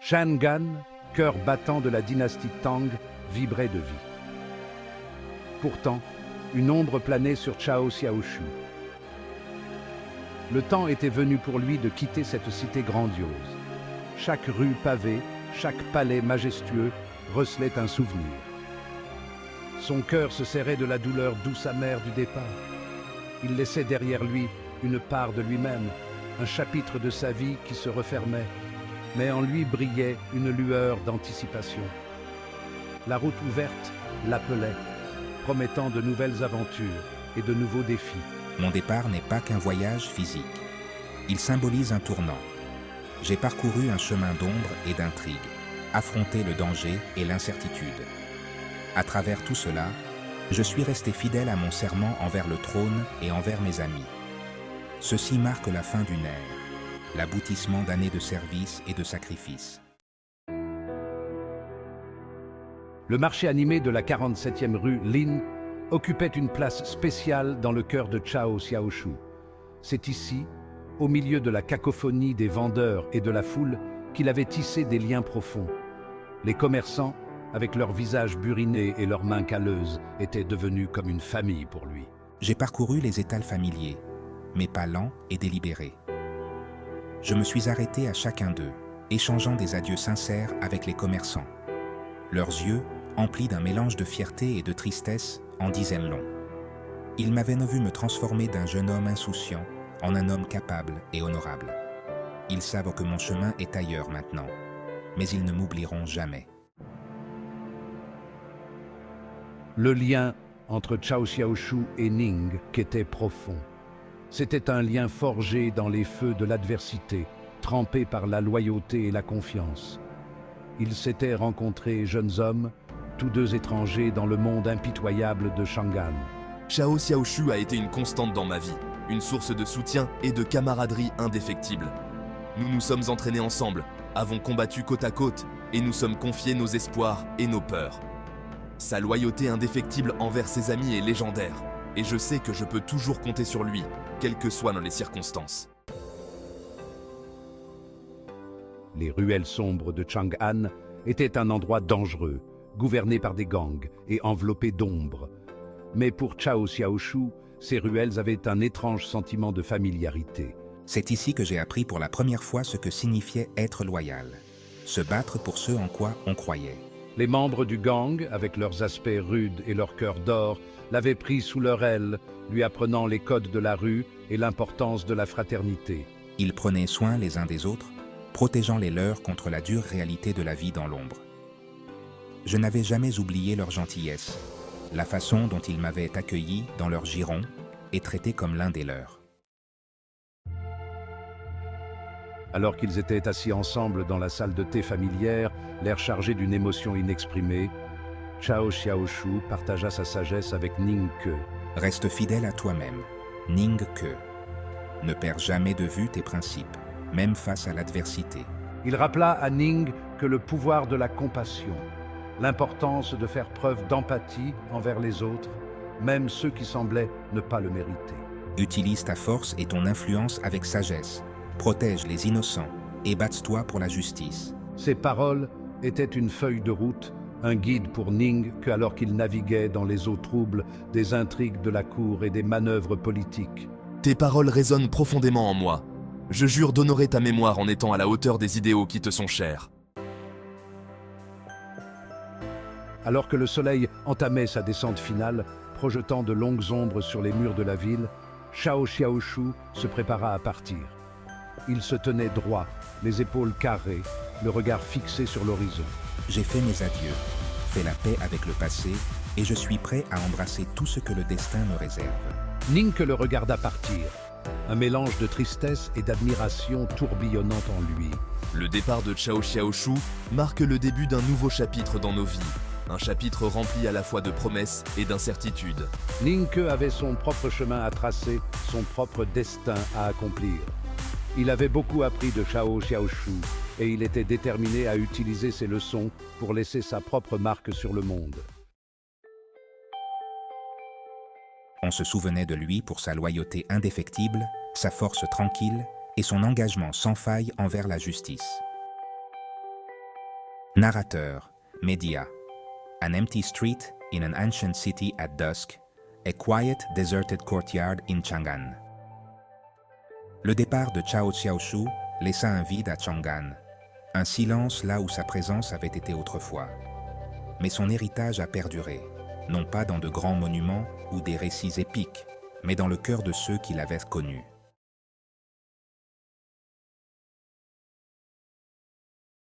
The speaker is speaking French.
Shangan, cœur battant de la dynastie Tang, vibrait de vie. Pourtant, une ombre planait sur Chao Xiaoshu. Le temps était venu pour lui de quitter cette cité grandiose. Chaque rue pavée, chaque palais majestueux recelait un souvenir. Son cœur se serrait de la douleur douce amère du départ. Il laissait derrière lui une part de lui-même, un chapitre de sa vie qui se refermait, mais en lui brillait une lueur d'anticipation. La route ouverte l'appelait, promettant de nouvelles aventures et de nouveaux défis. Mon départ n'est pas qu'un voyage physique. Il symbolise un tournant. J'ai parcouru un chemin d'ombre et d'intrigue, affronté le danger et l'incertitude. À travers tout cela, je suis resté fidèle à mon serment envers le trône et envers mes amis. Ceci marque la fin d'une ère, l'aboutissement d'années de service et de sacrifice. Le marché animé de la 47e rue Lin occupait une place spéciale dans le cœur de Chao Xiaoshu. C'est ici, au milieu de la cacophonie des vendeurs et de la foule, qu'il avait tissé des liens profonds. Les commerçants, avec leurs visages burinés et leurs mains calleuses, étaient devenus comme une famille pour lui. J'ai parcouru les étals familiers, mes pas lents et délibérés. Je me suis arrêté à chacun d'eux, échangeant des adieux sincères avec les commerçants. Leurs yeux, emplis d'un mélange de fierté et de tristesse, en dizaient long. Ils m'avaient vu me transformer d'un jeune homme insouciant en un homme capable et honorable. Ils savent que mon chemin est ailleurs maintenant, mais ils ne m'oublieront jamais. Le lien entre Chao Xiaoshu et Ning était profond. C'était un lien forgé dans les feux de l'adversité, trempé par la loyauté et la confiance. Ils s'étaient rencontrés jeunes hommes, tous deux étrangers dans le monde impitoyable de Shangan. Chao Xiaoshu a été une constante dans ma vie, une source de soutien et de camaraderie indéfectible. Nous nous sommes entraînés ensemble, avons combattu côte à côte et nous sommes confiés nos espoirs et nos peurs. Sa loyauté indéfectible envers ses amis est légendaire et je sais que je peux toujours compter sur lui, quelles que soient les circonstances. Les ruelles sombres de Chang'an étaient un endroit dangereux, gouverné par des gangs et enveloppé d'ombre. Mais pour Chao Xiaoshu, ces ruelles avaient un étrange sentiment de familiarité. C'est ici que j'ai appris pour la première fois ce que signifiait être loyal, se battre pour ce en quoi on croyait. Les membres du gang, avec leurs aspects rudes et leur cœur d'or, l'avaient pris sous leur aile, lui apprenant les codes de la rue et l'importance de la fraternité. Ils prenaient soin les uns des autres, protégeant les leurs contre la dure réalité de la vie dans l'ombre. Je n'avais jamais oublié leur gentillesse, la façon dont ils m'avaient accueilli dans leur giron et traité comme l'un des leurs. Alors qu'ils étaient assis ensemble dans la salle de thé familière, l'air chargé d'une émotion inexprimée, Chao Xiaoshu partagea sa sagesse avec Ning Ke. Reste fidèle à toi-même, Ning Ke. Ne perds jamais de vue tes principes, même face à l'adversité. Il rappela à Ning que le pouvoir de la compassion, l'importance de faire preuve d'empathie envers les autres, même ceux qui semblaient ne pas le mériter. Utilise ta force et ton influence avec sagesse. Protège les innocents et batte-toi pour la justice. Ces paroles étaient une feuille de route, un guide pour Ning Ke alors qu'il naviguait dans les eaux troubles des intrigues de la cour et des manœuvres politiques. Tes paroles résonnent profondément en moi. Je jure d'honorer ta mémoire en étant à la hauteur des idéaux qui te sont chers. Alors que le soleil entamait sa descente finale, projetant de longues ombres sur les murs de la ville, Chao Xiaoshu se prépara à partir. Il se tenait droit, les épaules carrées, le regard fixé sur l'horizon. J'ai fait mes adieux, fait la paix avec le passé et je suis prêt à embrasser tout ce que le destin me réserve. Ning Ke le regarda partir, un mélange de tristesse et d'admiration tourbillonnant en lui. Le départ de Chao Xiaoshu marque le début d'un nouveau chapitre dans nos vies. Un chapitre rempli à la fois de promesses et d'incertitudes. Ning Ke avait son propre chemin à tracer, son propre destin à accomplir. Il avait beaucoup appris de Chao Xiaoshu et il était déterminé à utiliser ses leçons pour laisser sa propre marque sur le monde. On se souvenait de lui pour sa loyauté indéfectible, sa force tranquille et son engagement sans faille envers la justice. Narrateur, Medea. An empty street in an ancient city at dusk, a quiet, deserted courtyard in Chang'an. Le départ de Chao Xiaoshu laissa un vide à Chang'an, un silence là où sa présence avait été autrefois. Mais son héritage a perduré, non pas dans de grands monuments ou des récits épiques, mais dans le cœur de ceux qui l'avaient connu.